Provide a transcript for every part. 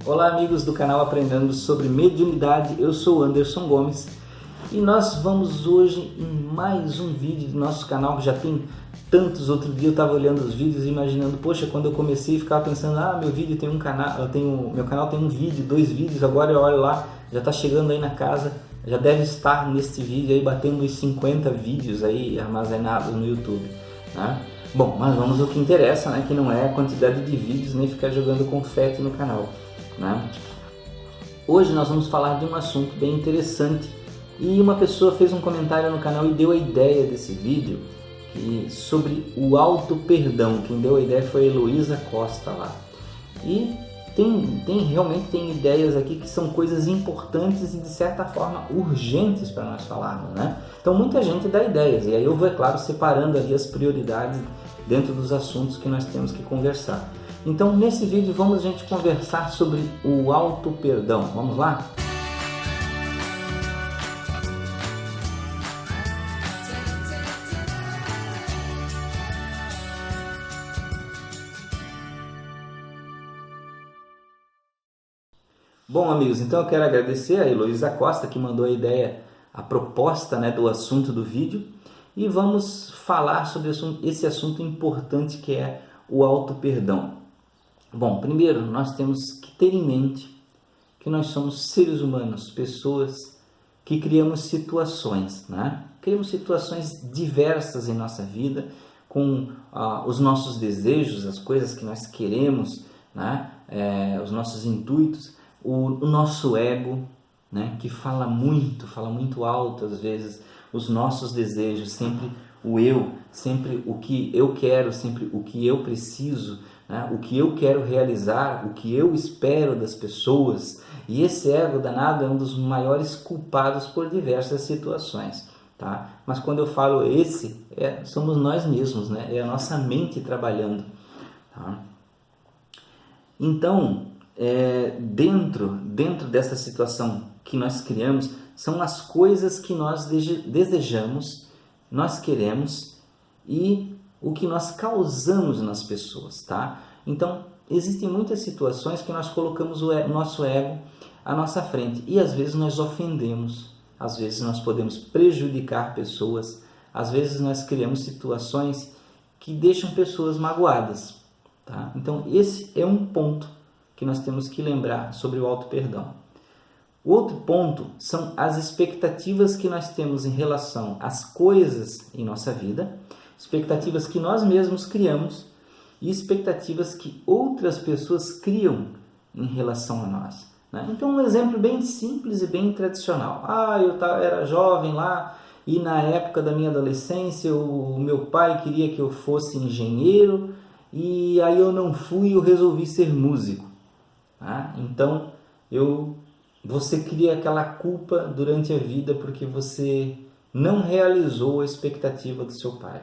Olá amigos do canal Aprendendo sobre Mediunidade, eu sou Anderson Gomes e nós vamos hoje em mais um vídeo do nosso canal, que já tem tantos. Outro dia eu estava olhando os vídeos e imaginando, poxa, quando eu comecei ficava pensando, meu vídeo tem um canal, meu canal tem um vídeo, 2 vídeos, agora eu olho lá, já está chegando aí na casa, já deve estar neste vídeo aí batendo uns 50 vídeos aí armazenados no YouTube, né? Bom, mas vamos ao que interessa, né? Que não é a quantidade de vídeos nem ficar jogando confete no canal, né? Hoje nós vamos falar de um assunto bem interessante e uma pessoa fez um comentário no canal e deu a ideia desse vídeo sobre o auto-perdão. Quem deu a ideia foi a Heloísa Costa lá. E realmente tem ideias aqui que são coisas importantes e de certa forma urgentes para nós falarmos, né? Então muita gente dá ideias e aí eu vou, é claro, separando ali as prioridades dentro dos assuntos que nós temos que conversar. Então nesse vídeo vamos a gente conversar sobre o auto-perdão. Vamos lá? Bom amigos, então eu quero agradecer a Heloísa Costa que mandou a ideia, a proposta, né, do assunto do vídeo, e vamos falar sobre esse assunto importante que é o auto-perdão. Bom, primeiro nós temos que ter em mente que nós somos seres humanos, pessoas que criamos situações, né? Criamos situações diversas em nossa vida, com os nossos desejos, as coisas que nós queremos, né? Os nossos intuitos, o nosso ego, né? Que fala muito alto às vezes, os nossos desejos, sempre o eu, sempre o que eu quero, sempre o que eu preciso, né? O que eu quero realizar, o que eu espero das pessoas. E esse ego danado é um dos maiores culpados por diversas situações, tá? Mas quando eu falo somos nós mesmos, né? É a nossa mente trabalhando, tá? Então, dentro dessa situação que nós criamos, são as coisas que nós desejamos, nós queremos e o que nós causamos nas pessoas, tá? Então, existem muitas situações que nós colocamos o nosso ego à nossa frente e às vezes nós ofendemos, às vezes nós podemos prejudicar pessoas, às vezes nós criamos situações que deixam pessoas magoadas, tá? Então, esse é um ponto que nós temos que lembrar sobre o auto-perdão. O outro ponto são as expectativas que nós temos em relação às coisas em nossa vida, expectativas que nós mesmos criamos e expectativas que outras pessoas criam em relação a nós, né? Então, um exemplo bem simples e bem tradicional. Eu era jovem lá e na época da minha adolescência o meu pai queria que eu fosse engenheiro e aí eu não fui e eu resolvi ser músico. Então, você cria aquela culpa durante a vida porque você não realizou a expectativa do seu pai.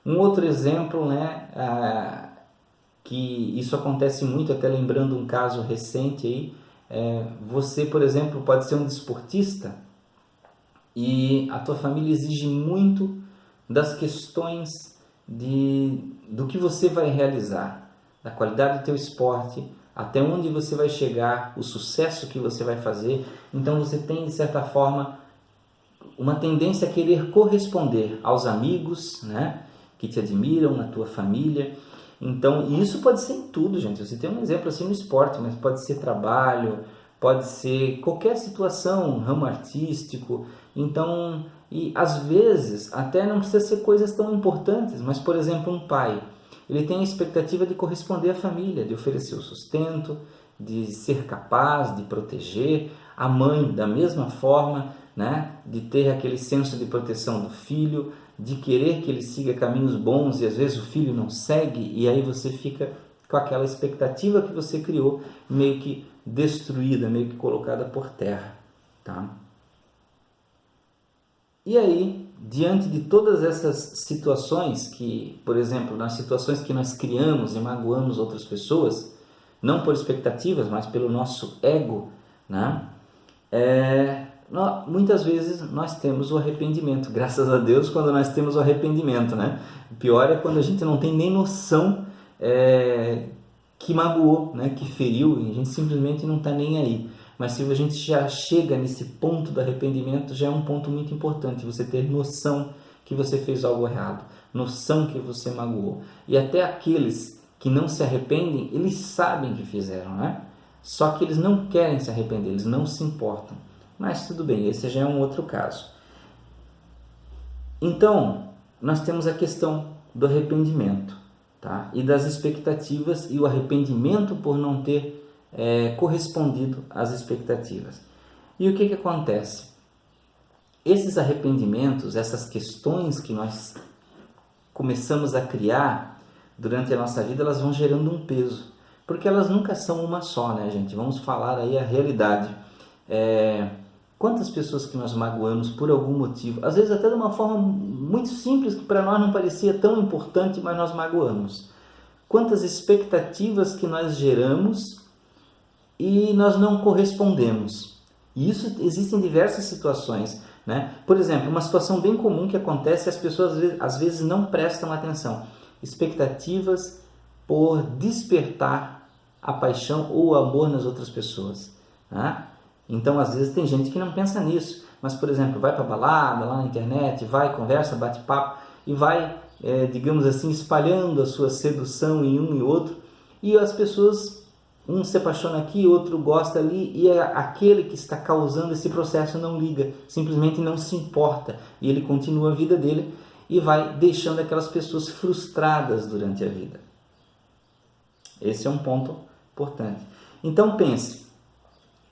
Um outro exemplo, né, que isso acontece muito, até lembrando um caso recente aí, você, por exemplo, pode ser um desportista e a tua família exige muito das questões do que você vai realizar, da qualidade do teu esporte, até onde você vai chegar, o sucesso que você vai fazer. Então você tem, de certa forma, uma tendência a querer corresponder aos amigos, né, que te admiram, na tua família. Então, e isso pode ser em tudo, gente. Você tem um exemplo assim no esporte, mas pode ser trabalho, pode ser qualquer situação, ramo artístico. Então, e às vezes até não precisa ser coisas tão importantes, mas, por exemplo, um pai, ele tem a expectativa de corresponder à família, de oferecer o sustento, de ser capaz, de proteger. A mãe, da mesma forma, né? De ter aquele senso de proteção do filho, de querer que ele siga caminhos bons e às vezes o filho não segue e aí você fica com aquela expectativa que você criou meio que destruída, meio que colocada por terra, tá? E aí, diante de todas essas situações que, por exemplo, nas situações que nós criamos e magoamos outras pessoas, não por expectativas, mas pelo nosso ego, né? Muitas vezes nós temos o arrependimento. Graças a Deus, quando nós temos o arrependimento, né? O pior é quando a gente não tem nem noção que magoou, né, que feriu, e a gente simplesmente não está nem aí. Mas se a gente já chega nesse ponto do arrependimento, já é um ponto muito importante, você ter noção que você fez algo errado, noção que você magoou. E até aqueles que não se arrependem, eles sabem que fizeram, né? Só que eles não querem se arrepender, eles não se importam. Mas tudo bem, esse já é um outro caso. Então, nós temos a questão do arrependimento, tá? E das expectativas e o arrependimento por não ter correspondido às expectativas. E o que acontece? Esses arrependimentos, essas questões que nós começamos a criar durante a nossa vida, elas vão gerando um peso, porque elas nunca são uma só, né, gente? Vamos falar aí a realidade. Quantas pessoas que nós magoamos por algum motivo, às vezes até de uma forma muito simples, que para nós não parecia tão importante, mas nós magoamos. Quantas expectativas que nós geramos e nós não correspondemos. E isso existem diversas situações, né? Por exemplo, uma situação bem comum que acontece, as pessoas às vezes não prestam atenção. Expectativas por despertar a paixão ou o amor nas outras pessoas, né? Então, às vezes tem gente que não pensa nisso, mas, por exemplo, vai para balada, lá na internet, vai, conversa, bate papo e vai, digamos assim, espalhando a sua sedução em um e outro, e as pessoas, um se apaixona aqui, outro gosta ali, e aquele que está causando esse processo não liga, simplesmente não se importa, e ele continua a vida dele e vai deixando aquelas pessoas frustradas durante a vida. Esse é um ponto importante. Então pense,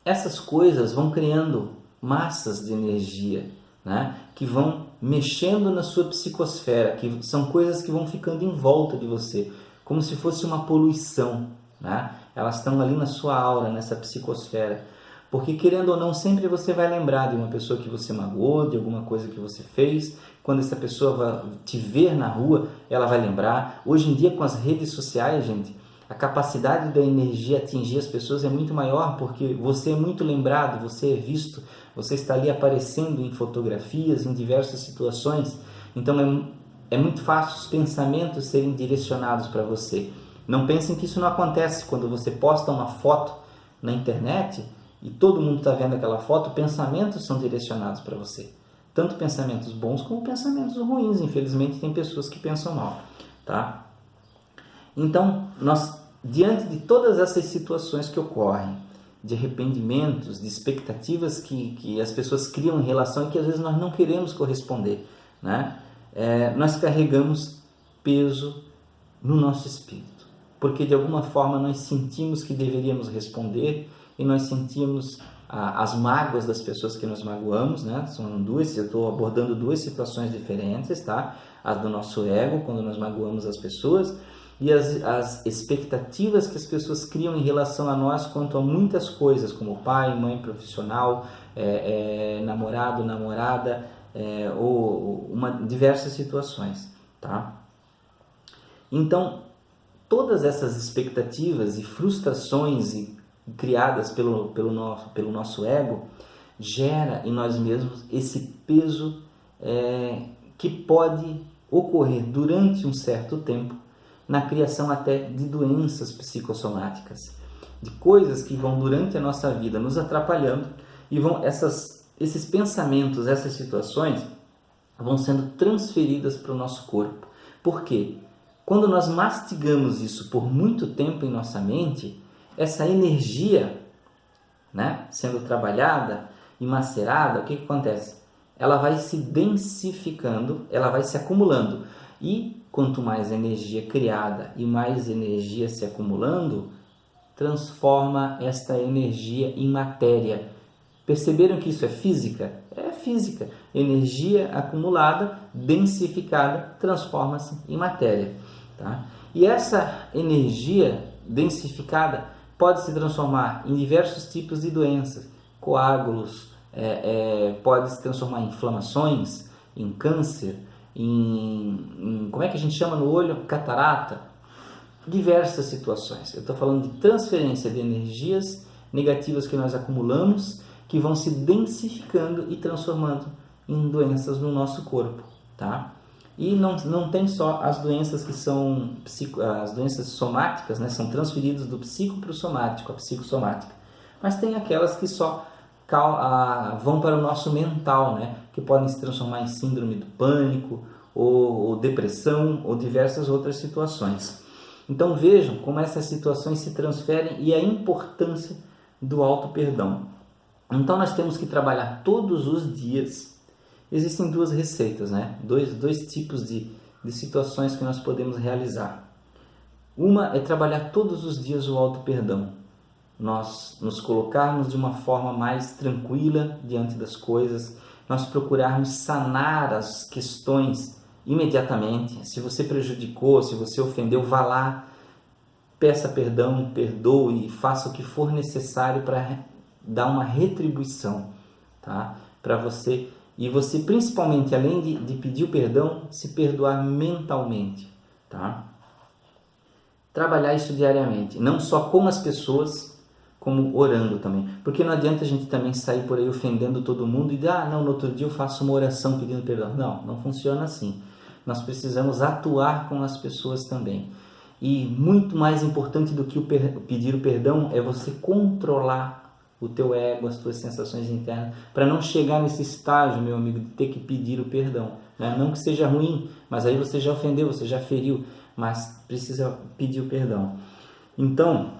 essas coisas vão criando massas de energia, né, que vão mexendo na sua psicosfera, que são coisas que vão ficando em volta de você, como se fosse uma poluição, né? Elas estão ali na sua aura, nessa psicosfera, porque querendo ou não, sempre você vai lembrar de uma pessoa que você magoou, de alguma coisa que você fez. Quando essa pessoa vai te ver na rua, ela vai lembrar. Hoje em dia, com as redes sociais, gente, a capacidade da energia atingir as pessoas é muito maior, porque você é muito lembrado, você é visto, você está ali aparecendo em fotografias, em diversas situações. Então é muito fácil os pensamentos serem direcionados para você. Não pensem que isso não acontece quando você posta uma foto na internet e todo mundo está vendo aquela foto, pensamentos são direcionados para você. Tanto pensamentos bons como pensamentos ruins. Infelizmente tem pessoas que pensam mal, tá? Então, diante de todas essas situações que ocorrem, de arrependimentos, de expectativas que as pessoas criam em relação e que às vezes nós não queremos corresponder, né? Nós carregamos peso no nosso espírito, porque de alguma forma nós sentimos que deveríamos responder e nós sentimos as mágoas das pessoas que nos magoamos, né? São duas, eu estou abordando duas situações diferentes, tá? A do nosso ego, quando nós magoamos as pessoas, e as expectativas que as pessoas criam em relação a nós quanto a muitas coisas, como pai, mãe, profissional, namorado, namorada, ou diversas situações, tá? Então, todas essas expectativas e frustrações criadas pelo nosso ego gera em nós mesmos esse peso que pode ocorrer durante um certo tempo na criação até de doenças psicossomáticas, de coisas que vão durante a nossa vida nos atrapalhando e esses pensamentos, essas situações vão sendo transferidas para o nosso corpo. Por quê? Quando nós mastigamos isso por muito tempo em nossa mente, essa energia, né, sendo trabalhada e macerada, o que acontece? Ela vai se densificando, ela vai se acumulando. E quanto mais energia criada e mais energia se acumulando, transforma esta energia em matéria. Perceberam que isso é física? É física. Energia acumulada, densificada, transforma-se em matéria. Tá? E essa energia densificada pode se transformar em diversos tipos de doenças, coágulos, pode se transformar em inflamações, em câncer, como é que a gente chama no olho? Catarata, diversas situações. Eu estou falando de transferência de energias negativas que nós acumulamos, que vão se densificando e transformando em doenças no nosso corpo, tá? E não tem só as doenças que são as doenças somáticas, né? São transferidas do psico para o somático, a psicossomática. Mas tem aquelas que só vão para o nosso mental, né? Que podem se transformar em síndrome do pânico, ou depressão, ou diversas outras situações. Então vejam como essas situações se transferem e a importância do auto-perdão. Então nós temos que trabalhar todos os dias. Existem duas receitas, né? Dois tipos de situações que nós podemos realizar. Uma é trabalhar todos os dias o auto-perdão. Nós nos colocarmos de uma forma mais tranquila diante das coisas, nós procurarmos sanar as questões imediatamente. Se você prejudicou, se você ofendeu, vá lá, peça perdão, perdoe e faça o que for necessário para dar uma retribuição, tá? Para você. E você, principalmente, além de pedir o perdão, se perdoar mentalmente, tá? Trabalhar isso diariamente, não só com as pessoas, como orando também. Porque não adianta a gente também sair por aí ofendendo todo mundo e não, no outro dia eu faço uma oração pedindo perdão. Não funciona assim. Nós precisamos atuar com as pessoas também. E muito mais importante do que pedir o perdão é você controlar o teu ego, as tuas sensações internas, para não chegar nesse estágio, meu amigo, de ter que pedir o perdão, né? Não que seja ruim, mas aí você já ofendeu, você já feriu, mas precisa pedir o perdão. Então,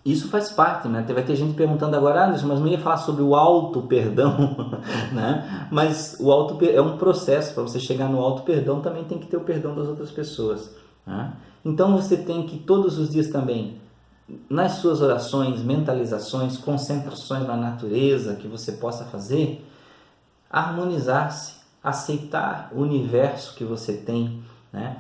isso faz parte, né? Vai ter gente perguntando agora, Anderson, mas não ia falar sobre o auto-perdão, né? Mas o é um processo, para você chegar no auto-perdão também tem que ter o perdão das outras pessoas, né? Então você tem que todos os dias também, nas suas orações, mentalizações, concentrações na natureza que você possa fazer, harmonizar-se, aceitar o universo que você tem, né?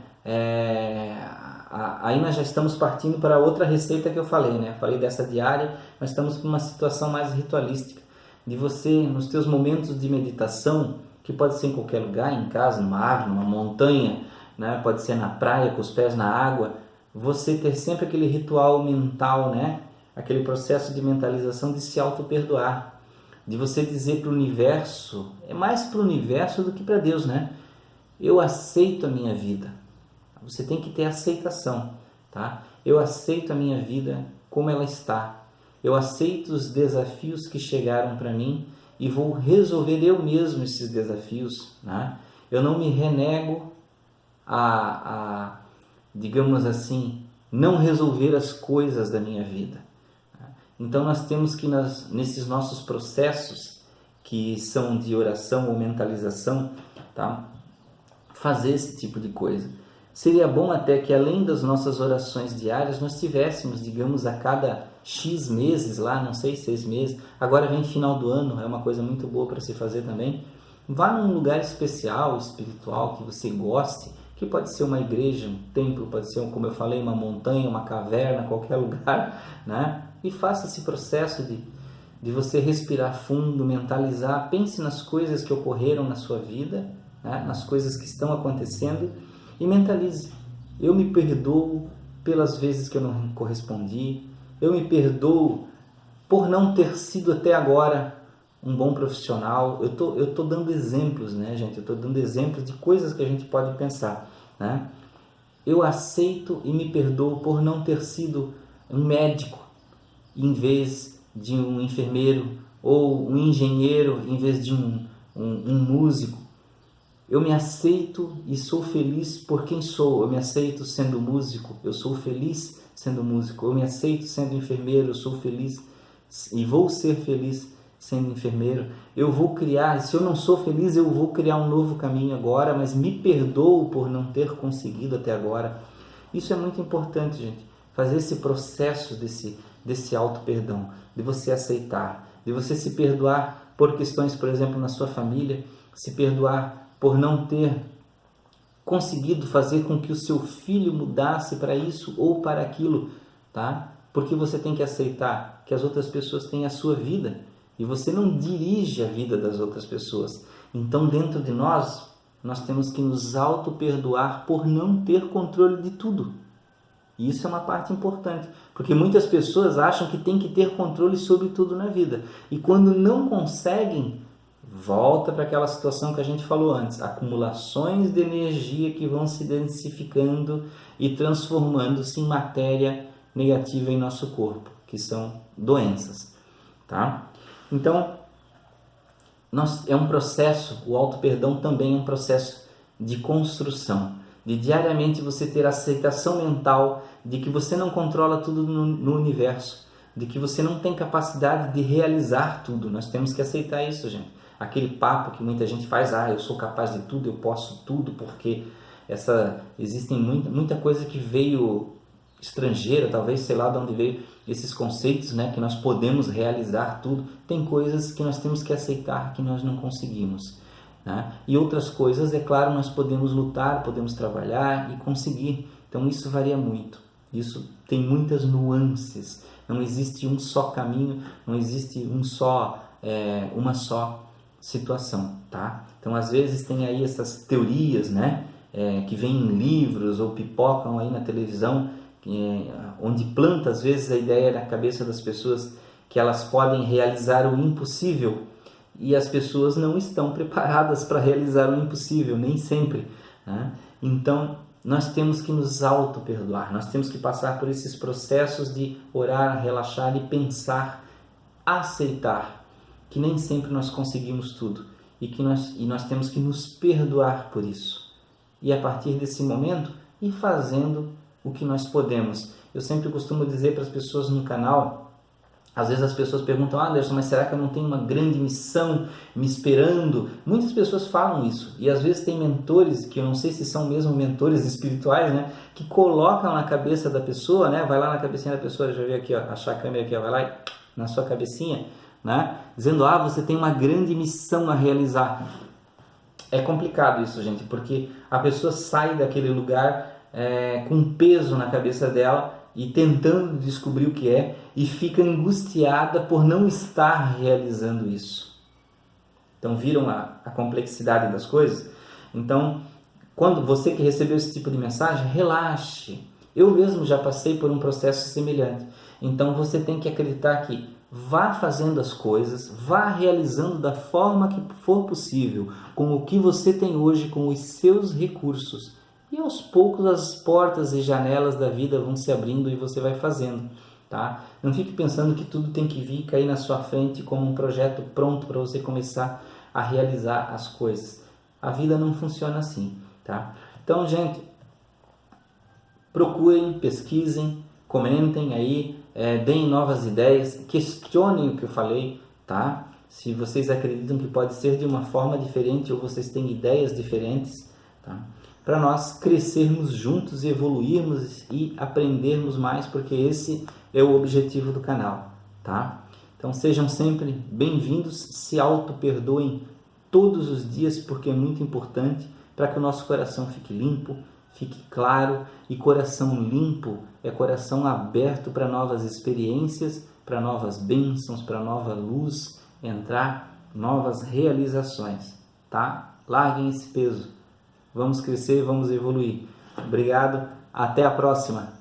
Aí nós já estamos partindo para outra receita que eu falei, né? Falei dessa diária, mas estamos com uma situação mais ritualística, de você, nos teus momentos de meditação, que pode ser em qualquer lugar, em casa, numa árvore, numa montanha, né? Pode ser na praia, com os pés na água, você ter sempre aquele ritual mental, né? Aquele processo de mentalização de se auto-perdoar, de você dizer para o universo, é mais para o universo do que para Deus, né? Eu aceito a minha vida. Você tem que ter aceitação, tá? Eu aceito a minha vida como ela está. Eu aceito os desafios que chegaram para mim e vou resolver eu mesmo esses desafios, né? Eu não me renego digamos assim, não resolver as coisas da minha vida. Então nós temos que, nesses nossos processos, que são de oração ou mentalização, tá? Fazer esse tipo de coisa. Seria bom até que, além das nossas orações diárias, nós tivéssemos, digamos, a cada X meses lá, não sei, 6 meses, agora vem final do ano, é uma coisa muito boa para se fazer também, vá num lugar especial, espiritual, que você goste, que pode ser uma igreja, um templo, pode ser, como eu falei, uma montanha, uma caverna, qualquer lugar, né? E faça esse processo de você respirar fundo, mentalizar, pense nas coisas que ocorreram na sua vida, né? Nas coisas que estão acontecendo e mentalize. Eu me perdoo pelas vezes que eu não correspondi, eu me perdoo por não ter sido até agora um bom profissional. Eu tô dando exemplos, né, gente? Eu estou dando exemplos de coisas que a gente pode pensar, né? Eu aceito e me perdoo por não ter sido um médico em vez de um enfermeiro, ou um engenheiro em vez de um músico. Eu me aceito e sou feliz por quem sou. Eu me aceito sendo músico, eu sou feliz sendo músico. Eu me aceito sendo enfermeiro, eu sou feliz e vou ser feliz sendo enfermeiro. Eu vou criar, se eu não sou feliz, eu vou criar um novo caminho agora, mas me perdoo por não ter conseguido até agora. Isso é muito importante, gente. Fazer esse processo desse auto-perdão, de você aceitar, de você se perdoar por questões, por exemplo, na sua família, se perdoar por não ter conseguido fazer com que o seu filho mudasse para isso ou para aquilo, tá? Porque você tem que aceitar que as outras pessoas têm a sua vida e você não dirige a vida das outras pessoas. Então, dentro de nós temos que nos auto-perdoar por não ter controle de tudo. E isso é uma parte importante, porque muitas pessoas acham que tem que ter controle sobre tudo na vida. E quando não conseguem, volta para aquela situação que a gente falou antes, acumulações de energia que vão se densificando e transformando-se em matéria negativa em nosso corpo, que são doenças, tá? Então, é um processo, o auto-perdão também é um processo de construção, de diariamente você ter aceitação mental de que você não controla tudo no universo, de que você não tem capacidade de realizar tudo. Nós temos que aceitar isso, gente. Aquele papo que muita gente faz, eu sou capaz de tudo, eu posso tudo, porque existem muita coisa que veio estrangeira, talvez, sei lá de onde veio esses conceitos, né, que nós podemos realizar tudo. Tem coisas que nós temos que aceitar que nós não conseguimos, né? E outras coisas, é claro, nós podemos lutar, podemos trabalhar e conseguir. Então isso varia muito, isso tem muitas nuances. Não existe um só caminho, não existe uma só situação, tá? Então, às vezes tem aí essas teorias, né, que vêm em livros ou pipocam aí na televisão, onde planta às vezes a ideia na cabeça das pessoas que elas podem realizar o impossível, e as pessoas não estão preparadas para realizar o impossível, nem sempre, né? Então, nós temos que nos auto-perdoar, nós temos que passar por esses processos de orar, relaxar e pensar, aceitar que nem sempre nós conseguimos tudo e nós temos que nos perdoar por isso. E a partir desse momento, ir fazendo o que nós podemos. Eu sempre costumo dizer para as pessoas no canal, às vezes as pessoas perguntam, Anderson, mas será que eu não tenho uma grande missão me esperando? Muitas pessoas falam isso, e às vezes tem mentores, que eu não sei se são mesmo mentores espirituais, né, que colocam na cabeça da pessoa, né, vai lá na cabecinha da pessoa, já vi aqui, ó, achar a câmera aqui, ó, vai lá na sua cabecinha, né, dizendo, você tem uma grande missão a realizar. É complicado isso, gente, porque a pessoa sai daquele lugar com peso na cabeça dela, e tentando descobrir o que é, e fica angustiada por não estar realizando isso. Então, viram a complexidade das coisas? Então, quando você que recebeu esse tipo de mensagem, relaxe. Eu mesmo já passei por um processo semelhante. Então, você tem que acreditar que vá fazendo as coisas, vá realizando da forma que for possível, com o que você tem hoje, com os seus recursos. E aos poucos as portas e janelas da vida vão se abrindo e você vai fazendo, tá? Não fique pensando que tudo tem que vir cair na sua frente como um projeto pronto para você começar a realizar as coisas. A vida não funciona assim, tá? Então, gente, procurem, pesquisem, comentem aí, deem novas ideias, questionem o que eu falei, tá? Se vocês acreditam que pode ser de uma forma diferente ou vocês têm ideias diferentes, tá? Para nós crescermos juntos e evoluirmos e aprendermos mais, porque esse é o objetivo do canal, tá? Então sejam sempre bem-vindos, se auto-perdoem todos os dias, porque é muito importante para que o nosso coração fique limpo, fique claro, e coração limpo é coração aberto para novas experiências, para novas bênçãos, para nova luz, entrar novas realizações, tá? Larguem esse peso. Vamos crescer, vamos evoluir. Obrigado, até a próxima!